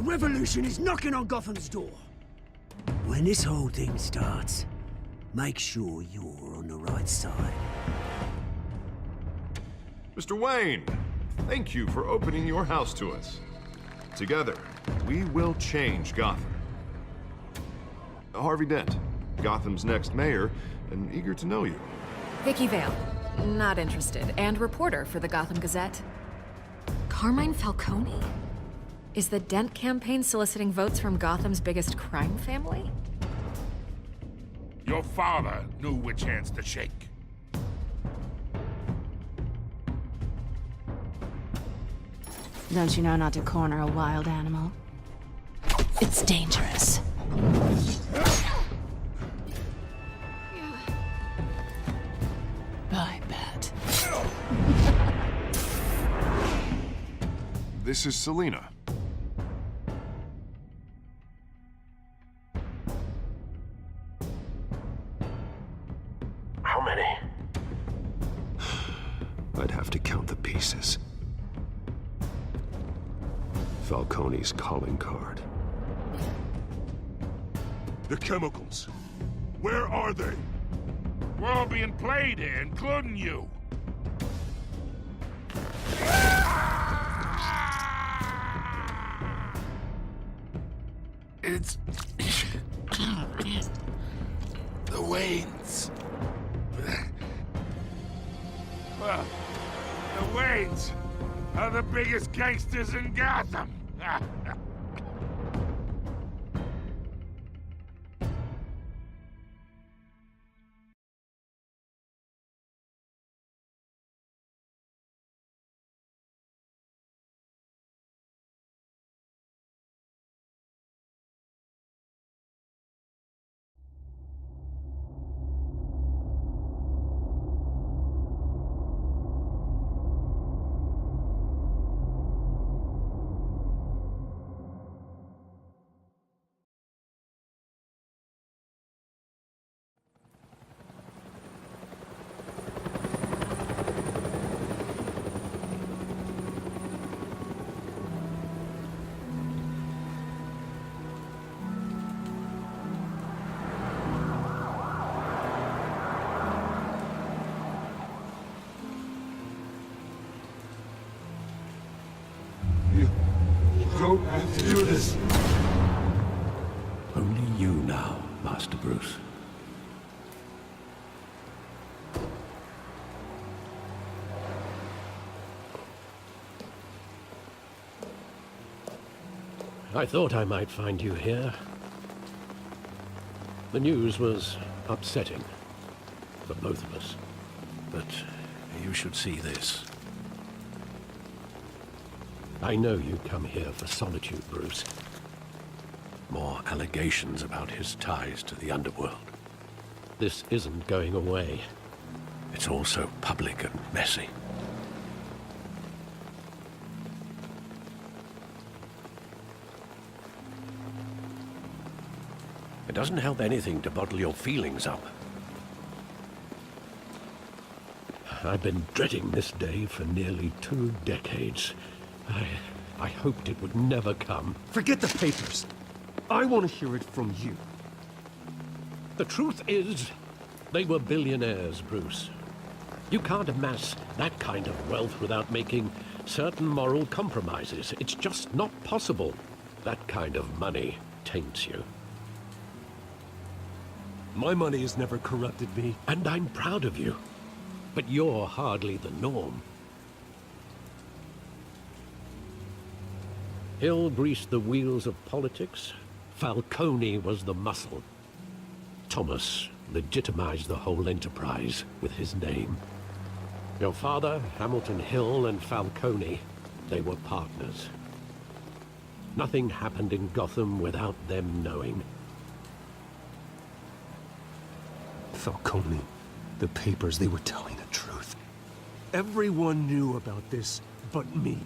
revolution is knocking on Gotham's door. When this whole thing starts, make sure you're on the right side. Mr. Wayne, thank you for opening your house to us. Together, we will change Gotham. Harvey Dent, Gotham's next mayor, and eager to know you. Vicky Vale, not interested, and reporter for the Gotham Gazette. Carmine Falcone? Is the Dent campaign soliciting votes from Gotham's biggest crime family? Your father knew which hands to shake. Don't you know not to corner a wild animal? It's dangerous. I bet. This is Selina. How many? I'd have to count the pieces. Falcone's calling card. The chemicals. Where are they? We're all being played here, including you. It's... the Waynes. Well, the Waynes are the biggest gangsters in Gotham. Don't have to do this. Only you now, Master Bruce. I thought I might find you here. The news was upsetting for both of us. But you should see this. I know you come here for solitude, Bruce. More allegations about his ties to the underworld. This isn't going away. It's all so public and messy. It doesn't help anything to bottle your feelings up. I've been dreading this day for nearly 2 decades. I hoped it would never come. Forget the papers. I want to hear it from you. The truth is, they were billionaires, Bruce. You can't amass that kind of wealth without making certain moral compromises. It's just not possible. That kind of money taints you. My money has never corrupted me. And I'm proud of you. But you're hardly the norm. Hill greased the wheels of politics. Falcone was the muscle. Thomas legitimized the whole enterprise with his name. Your father, Hamilton Hill, and Falcone, they were partners. Nothing happened in Gotham without them knowing. Falcone, the papers, they were telling the truth. Everyone knew about this but me.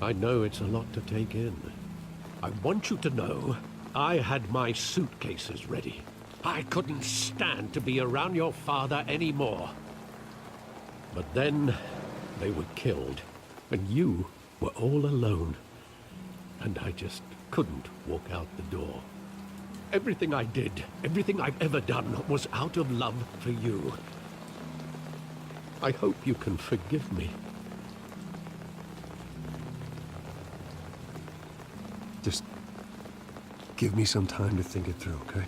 I know it's a lot to take in. I want you to know I had my suitcases ready. I couldn't stand to be around your father anymore. But then they were killed, and you were all alone. and I just couldn't walk out the door. Everything I did, everything I've ever done, was out of love for you. I hope you can forgive me. Just give me some time to think it through, okay?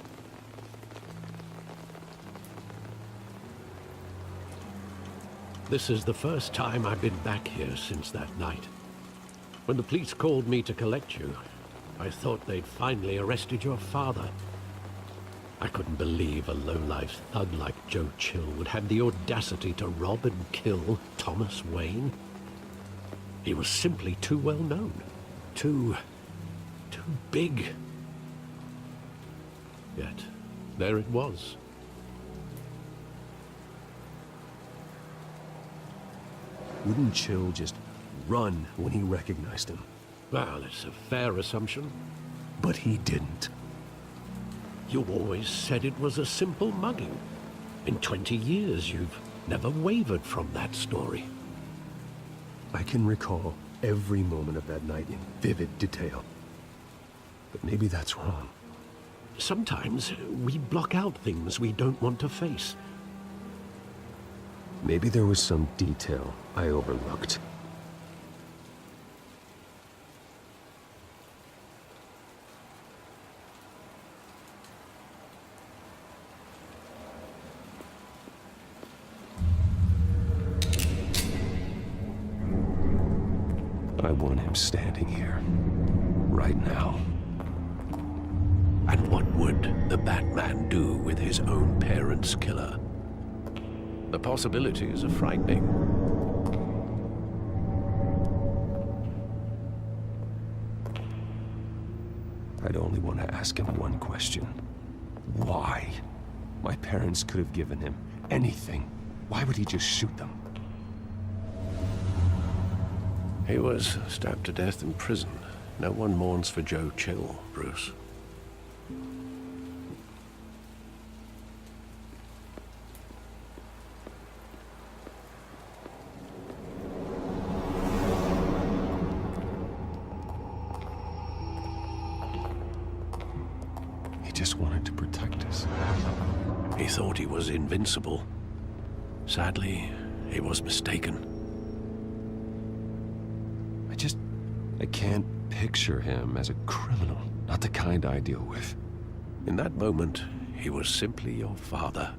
This is the first time I've been back here since that night. When the police called me to collect you, I thought they'd finally arrested your father. I couldn't believe a low-life thug like Joe Chill would have the audacity to rob and kill Thomas Wayne. He was simply too well known. Too big. Yet, there it was. Wouldn't Chill just run when he recognized him? Well, it's a fair assumption. But he didn't. You always said it was a simple mugging. In 20 years, you've never wavered from that story. I can recall every moment of that night in vivid detail. But maybe that's wrong. Sometimes we block out things we don't want to face. Maybe there was some detail I overlooked. I want him standing here, right now. And what would the Batman do with his own parents' killer? The possibilities are frightening. I'd only want to ask him one question. Why? My parents could have given him anything. Why would he just shoot them? He was stabbed to death in prison. No one mourns for Joe Chill, Bruce. He just wanted to protect us. He thought he was invincible. Sadly, he was mistaken. I can't picture him as a criminal. Not the kind I deal with. In that moment, he was simply your father.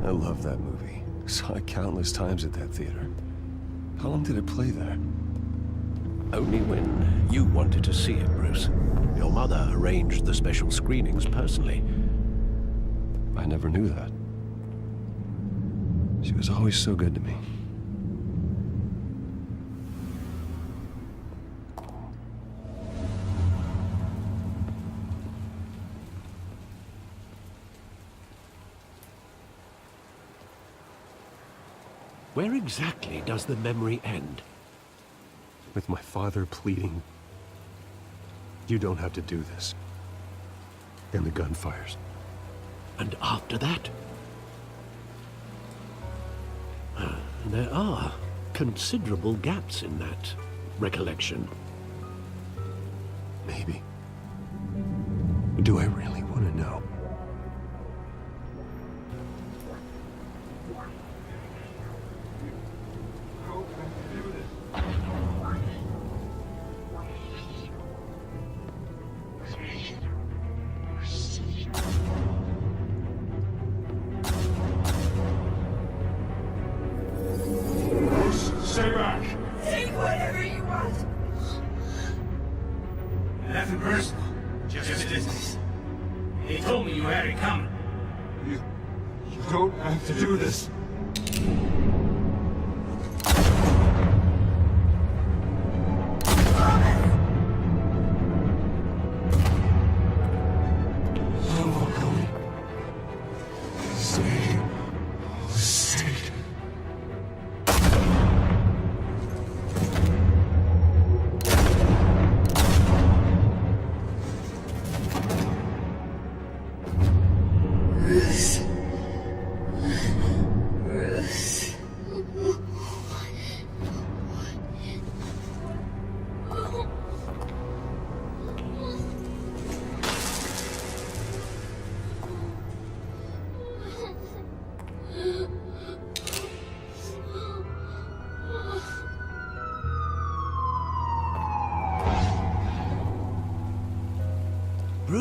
I love that movie. Saw it countless times at that theater. How long did it play there? Only when you wanted to see it, Bruce. Your mother arranged the special screenings personally. I never knew that. She was always so good to me. Where exactly does the memory end? With my father pleading, "You don't have to do this." And the gun fires. And after that? There are considerable gaps in that recollection. Maybe. Do I really want to know? Stay back! Take whatever you want. Nothing personal, just business. He told me you had it coming. You don't have to do this. Stop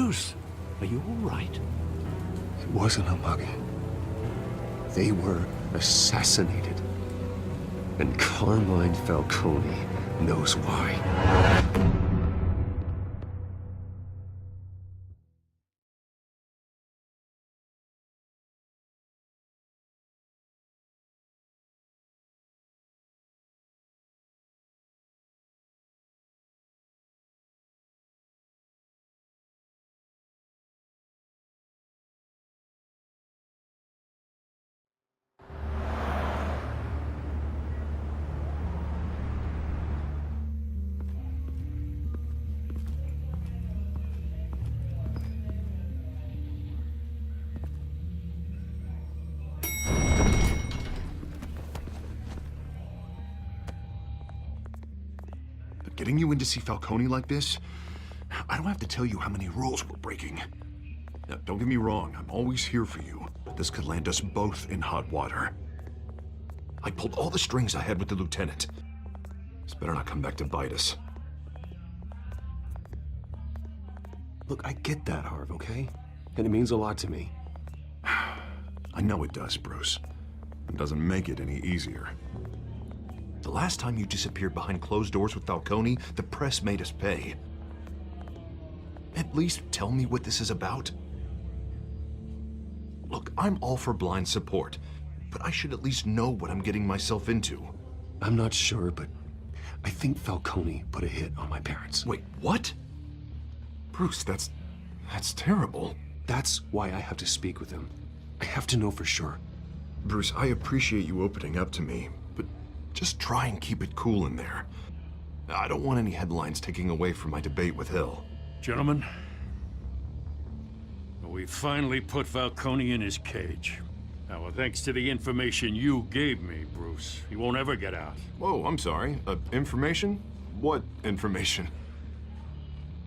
Bruce, are you all right? It wasn't a mugging. They were assassinated. And Carmine Falcone knows why. Getting you in to see Falcone like this? I don't have to tell you how many rules we're breaking. Now, don't get me wrong, I'm always here for you, but this could land us both in hot water. I pulled all the strings I had with the lieutenant. This better not come back to bite us. Look, I get that, Harv, okay? And it means a lot to me. I know it does, Bruce. It doesn't make it any easier. The last time you disappeared behind closed doors with Falcone, the press made us pay. At least tell me what this is about. Look, I'm all for blind support, but I should at least know what I'm getting myself into. I'm not sure, but I think Falcone put a hit on my parents. Wait, what? Bruce, that's terrible. That's why I have to speak with him. I have to know for sure. Bruce, I appreciate you opening up to me, but just try and keep it cool in there. I don't want any headlines taking away from my debate with Hill. Gentlemen, we finally put Falcone in his cage. Now, thanks to the information you gave me, Bruce, he won't ever get out. Whoa, I'm sorry. Information? What information?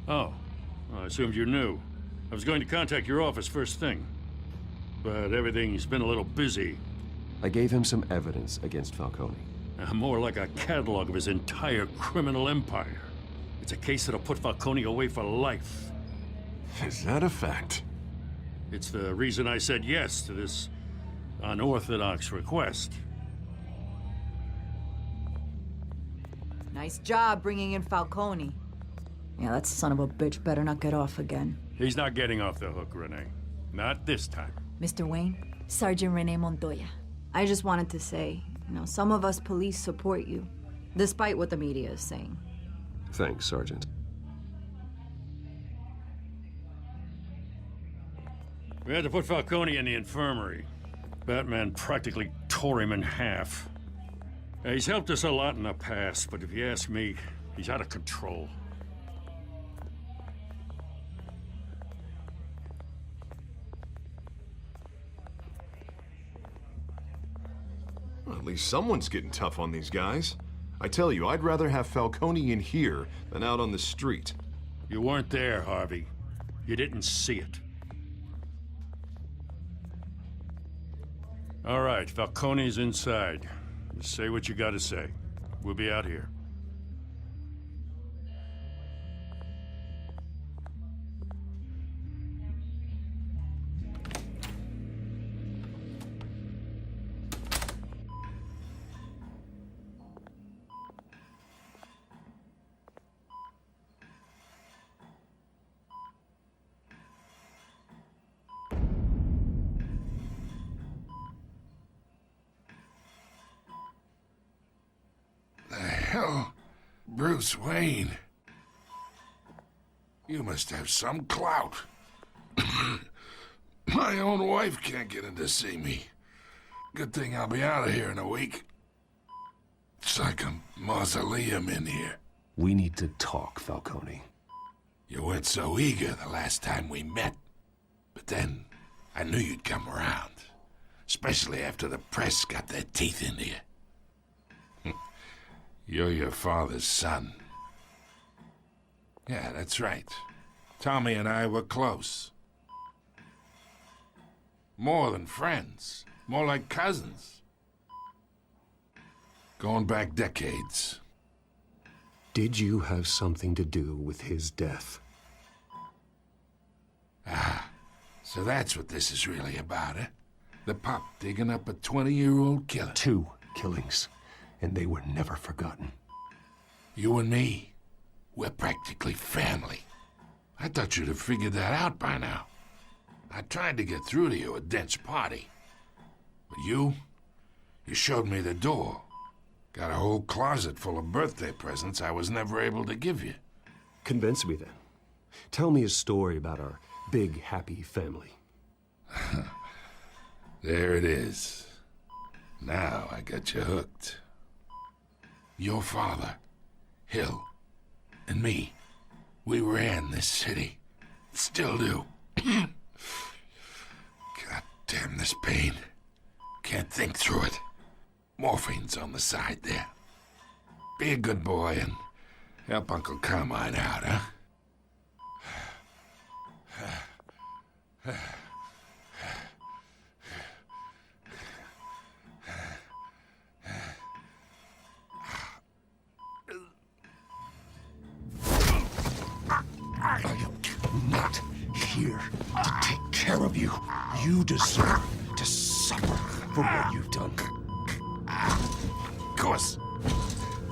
Oh, well, I assumed you knew. I was going to contact your office first thing, but everything's been a little busy. I gave him some evidence against Falcone. More like a catalog of his entire criminal empire. It's a case that'll put Falcone away for life. Is that a fact? It's the reason I said yes to this unorthodox request. Nice job bringing in Falcone. Yeah, that son of a bitch better not get off again. He's not getting off the hook, Renee. Not this time. Mr. Wayne, Sergeant Renee Montoya. I just wanted to say, some of us police support you, despite what the media is saying. Thanks, Sergeant. We had to put Falcone in the infirmary. Batman practically tore him in half. He's helped us a lot in the past, but if you ask me, he's out of control. Well, at least someone's getting tough on these guys. I tell you, I'd rather have Falcone in here than out on the street. You weren't there, Harvey. You didn't see it. All right, Falcone's inside. Just say what you gotta say. We'll be out here. Hell, Bruce Wayne. You must have some clout. My own wife can't get in to see me. Good thing I'll be out of here in a week. It's like a mausoleum in here. We need to talk, Falcone. You weren't so eager the last time we met. But then, I knew you'd come around. Especially after the press got their teeth into you. You're your father's son. Yeah, that's right. Tommy and I were close. More than friends. More like cousins. Going back decades. Did you have something to do with his death? So that's what this is really about, eh? The pup digging up a 20-year-old killer. 2 killings, and they were never forgotten. You and me, we're practically family. I thought you'd have figured that out by now. I tried to get through to you at Dent's party. But you showed me the door. Got a whole closet full of birthday presents I was never able to give you. Convince me then. Tell me a story about our big, happy family. There it is. Now I got you hooked. Your father, Hill, and me, we ran this city. Still do. God damn this pain. Can't think through it. Morphine's on the side there. Be a good boy and help Uncle Carmine out, huh? I am not here to take care of you. You deserve to suffer for what you've done. Of course,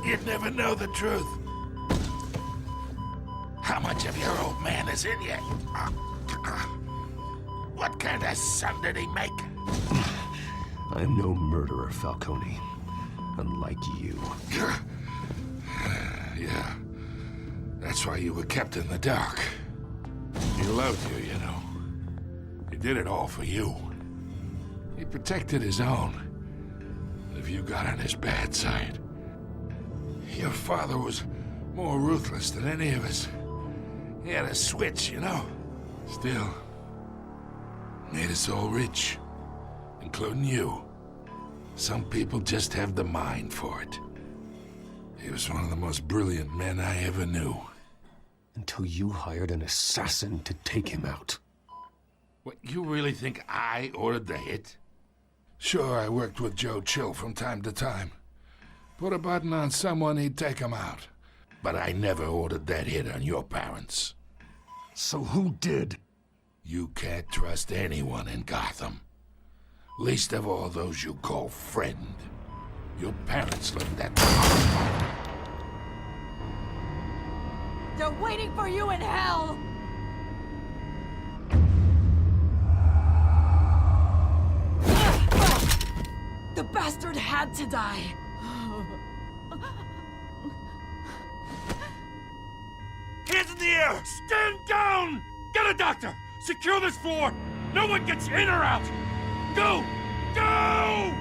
you'd never know the truth. How much of your old man is in you? What kind of son did he make? I'm no murderer, Falcone. Unlike you. Yeah. That's why you were kept in the dark. He loved you, you know. He did it all for you. He protected his own. If you got on his bad side. Your father was more ruthless than any of us. He had a switch, you know. Still, made us all rich. Including you. Some people just have the mind for it. He was one of the most brilliant men I ever knew. Until you hired an assassin to take him out. What, you really think I ordered the hit? Sure, I worked with Joe Chill from time to time. Put a button on someone, he'd take him out. But I never ordered that hit on your parents. So who did? You can't trust anyone in Gotham. Least of all those you call friend. Your parents learned that. They're waiting for you in hell! The bastard had to die. Hands in the air! Stand down! Get a doctor! Secure this floor! No one gets in or out! Go! Go!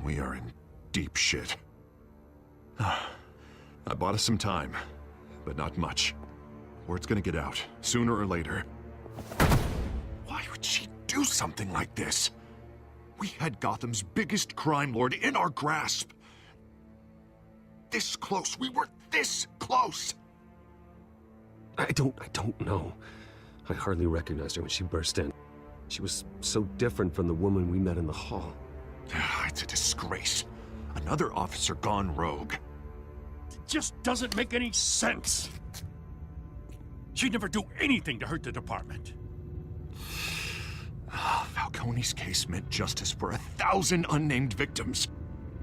We are in deep shit. I bought us some time, but not much. Word's gonna get out, sooner or later. Why would she do something like this? We had Gotham's biggest crime lord in our grasp. This close. We were this close. I don't know. I hardly recognized her when she burst in. She was so different from the woman we met in the hall. It's a disgrace. Another officer gone rogue. It just doesn't make any sense. She'd never do anything to hurt the department. Falcone's case meant justice for 1,000 unnamed victims.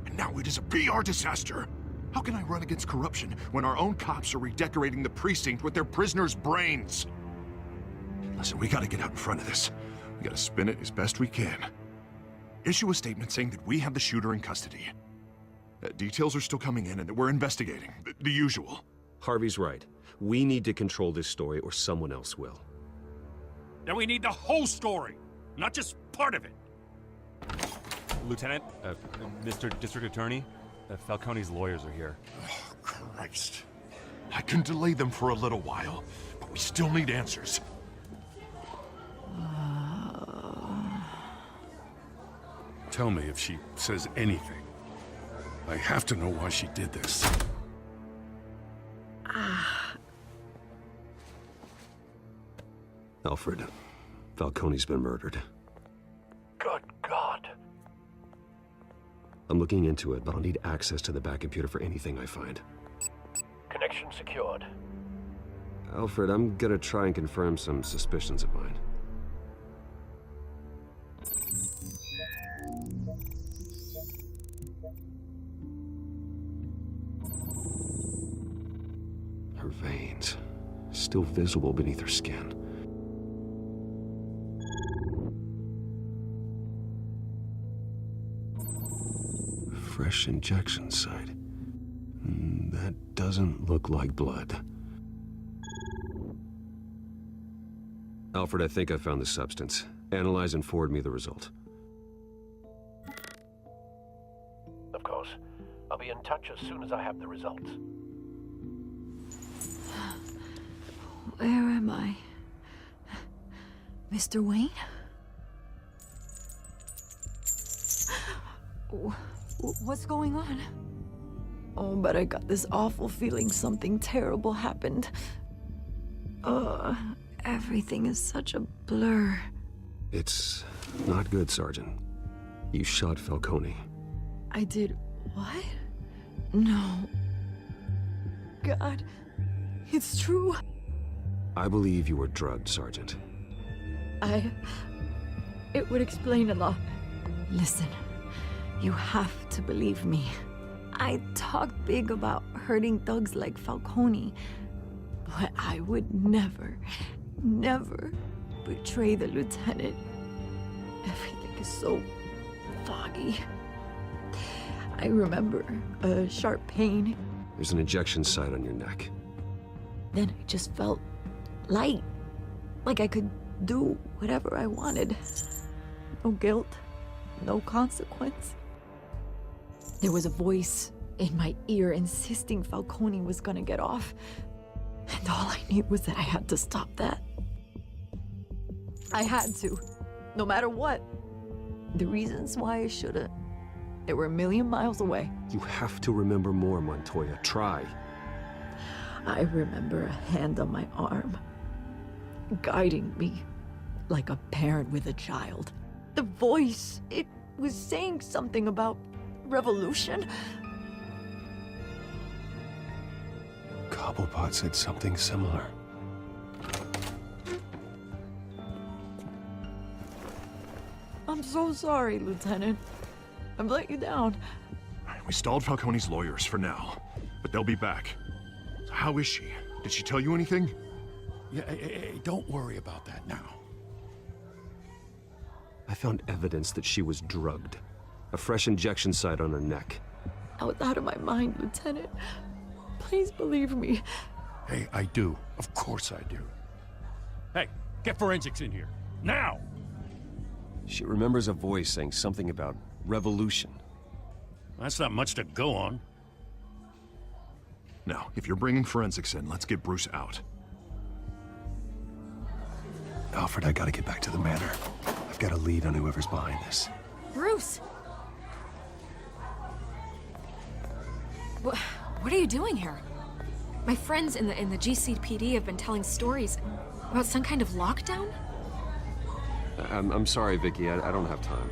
And now it is a PR disaster. How can I run against corruption when our own cops are redecorating the precinct with their prisoners' brains? Listen, we gotta get out in front of this. We gotta spin it as best we can. Issue a statement saying that we have the shooter in custody. Details are still coming in and that we're investigating. The usual. Harvey's right. We need to control this story or someone else will. Then we need the whole story, not just part of it. Lieutenant, Mr. District Attorney, Falcone's lawyers are here. Oh, Christ. I can delay them for a little while, but we still need answers. tell me if she says anything. I have to know why she did this. Alfred, Falcone's been murdered. Good God. I'm looking into it, but I'll need access to the back computer for anything I find. Connection secured. Alfred, I'm gonna try and confirm some suspicions of mine. Her veins, still visible beneath her skin. Fresh injection site. That doesn't look like blood. Alfred, I think I found the substance. Analyze and forward me the result. Of course. I'll be in touch as soon as I have the results. Where am I? Mr. Wayne? What's going on? Oh, but I got this awful feeling something terrible happened. Everything is such a blur. It's not good, Sergeant. You shot Falcone. I did what? No. God, it's true. I believe you were drugged, Sergeant. It would explain a lot. Listen, you have to believe me. I talk big about hurting thugs like Falcone, but I would never betray the lieutenant. Everything is so foggy. I remember a sharp pain. There's an injection site on your neck. Then I just felt light, like I could do whatever I wanted. No guilt, no consequence. There was a voice in my ear insisting Falcone was gonna get off. And all I knew was that I had to stop that. I had to, no matter what. The reasons why I should've, they were a million miles away. You have to remember more, Montoya. Try. I remember a hand on my arm, guiding me like a parent with a child. The voice, it was saying something about revolution. Cobblepot said something similar. I'm so sorry, Lieutenant. I've let you down. We stalled Falcone's lawyers for now, but they'll be back. So how is she? Did she tell you anything? Yeah, hey, don't worry about that now. I found evidence that she was drugged. A fresh injection site on her neck. I was out of my mind, Lieutenant. Please believe me. Hey, I do. Of course I do. Hey, get forensics in here. Now! She remembers a voice saying something about revolution. That's not much to go on. Now, if you're bringing forensics in, let's get Bruce out. Alfred, I gotta get back to the manor. I've got a lead on whoever's behind this. Bruce! What are you doing here? My friends in the GCPD have been telling stories about some kind of lockdown? I'm sorry, Vicky. I don't have time.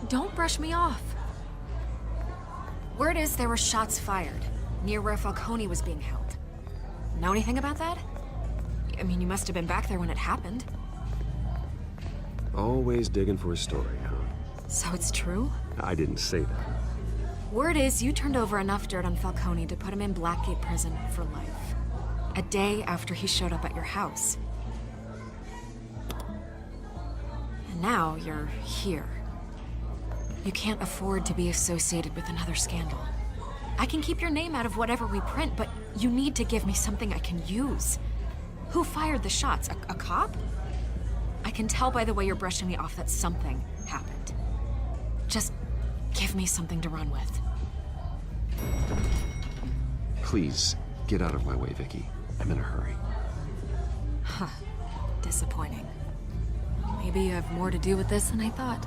Don't brush me off. Word is there were shots fired near where Falcone was being held. Know anything about that? I mean, you must have been back there when it happened. Always digging for a story, huh? So it's true? I didn't say that. Word is you turned over enough dirt on Falcone to put him in Blackgate Prison for life. A day after he showed up at your house. And now you're here. You can't afford to be associated with another scandal. I can keep your name out of whatever we print, but you need to give me something I can use. Who fired the shots? A cop? I can tell by the way you're brushing me off that something happened. Just give me something to run with. Please, get out of my way, Vicky. I'm in a hurry. Huh. Disappointing. Maybe you have more to do with this than I thought.